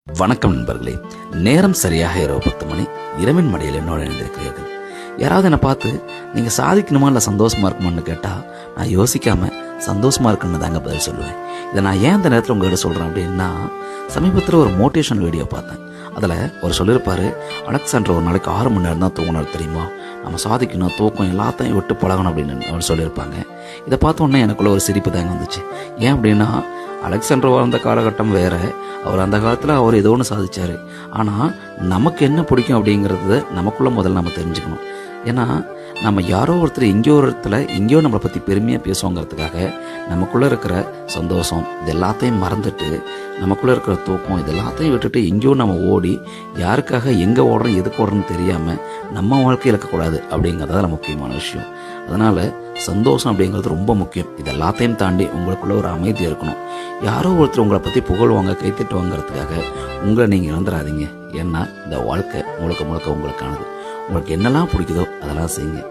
வணக்கம் நண்பர்களே. நேரம் சரியாக இரவு 10 மணி. இரவின் மடியில் என்னோட இணைந்திருக்கிறீர்கள். யாராவது என்னை பார்த்து நீங்கள் சாதிக்கணுமா இல்லை சந்தோஷமா இருக்குமான்னு கேட்டால் நான் யோசிக்காம சந்தோஷமா இருக்குன்னு தாங்க பதில் சொல்லுவேன். இதை நான் ஏன் இந்த நேரத்தில் உங்கள்கிட்ட சொல்கிறேன் அப்படின்னா, சமீபத்தில் ஒரு மோட்டிவேஷனல் வீடியோ பார்த்தேன். அதில் ஒரு சொல்லியிருப்பார், அலெக்சாண்டர் ஒரு நாளைக்கு 6 மணி நேரம் தான் தூங்கினார் தெரியுமா, நம்ம சாதிக்கணும், தூக்கம் எல்லாத்தையும் விட்டு பழகணும் அப்படின்னு அவர் சொல்லியிருப்பாங்க. இதை பார்த்த உடனே எனக்குள்ள ஒரு சிரிப்பு தாங்க வந்துச்சு. ஏன் அப்படின்னா, அலெக்சாண்டர் வாழ்ந்த காலகட்டம் வேறு. அவர் அந்த காலத்தில் அவர் ஏதோ ஒன்று சாதிச்சார். ஆனால் நமக்கு என்ன பிடிக்கும் அப்படிங்கிறது நமக்குள்ளே முதல்ல நம்ம தெரிஞ்சுக்கணும். ஏன்னா நம்ம யாரோ ஒருத்தர் எங்கேயோ ஒரு இடத்துல எங்கேயோ நம்மளை பற்றி பெருமையாக பேசுவோங்கிறதுக்காக நமக்குள்ளே இருக்கிற சந்தோஷம் இது எல்லாத்தையும் மறந்துட்டு, நமக்குள்ளே இருக்கிற தூக்கம் இது எல்லாத்தையும் விட்டுட்டு எங்கேயோ நம்ம ஓடி யாருக்காக எங்கே ஓடுறோம் எதுக்கு ஓடுறோன்னு தெரியாமல் நம்ம வாழ்க்கை இழக்கக்கூடாது அப்படிங்கிறத முக்கியமான விஷயம். அதனால் சந்தோஷம் அப்படிங்கிறது ரொம்ப முக்கியம். இது எல்லாத்தையும் தாண்டி உங்களுக்குள்ள ஒரு அமைதி இருக்கணும். யாரோ ஒருத்தர் உங்களை பற்றி புகழ்வாங்க, கைத்தட்டுவாங்கிறதுக்காக உங்களை நீங்கள் இழந்துடாதீங்க. ஏன்னா இந்த வாழ்க்கை முழுக்க முழுக்க உங்களுக்கானது. உங்களுக்கு என்னெல்லாம் பிடிக்குதோ அதெல்லாம் செய்யுங்க.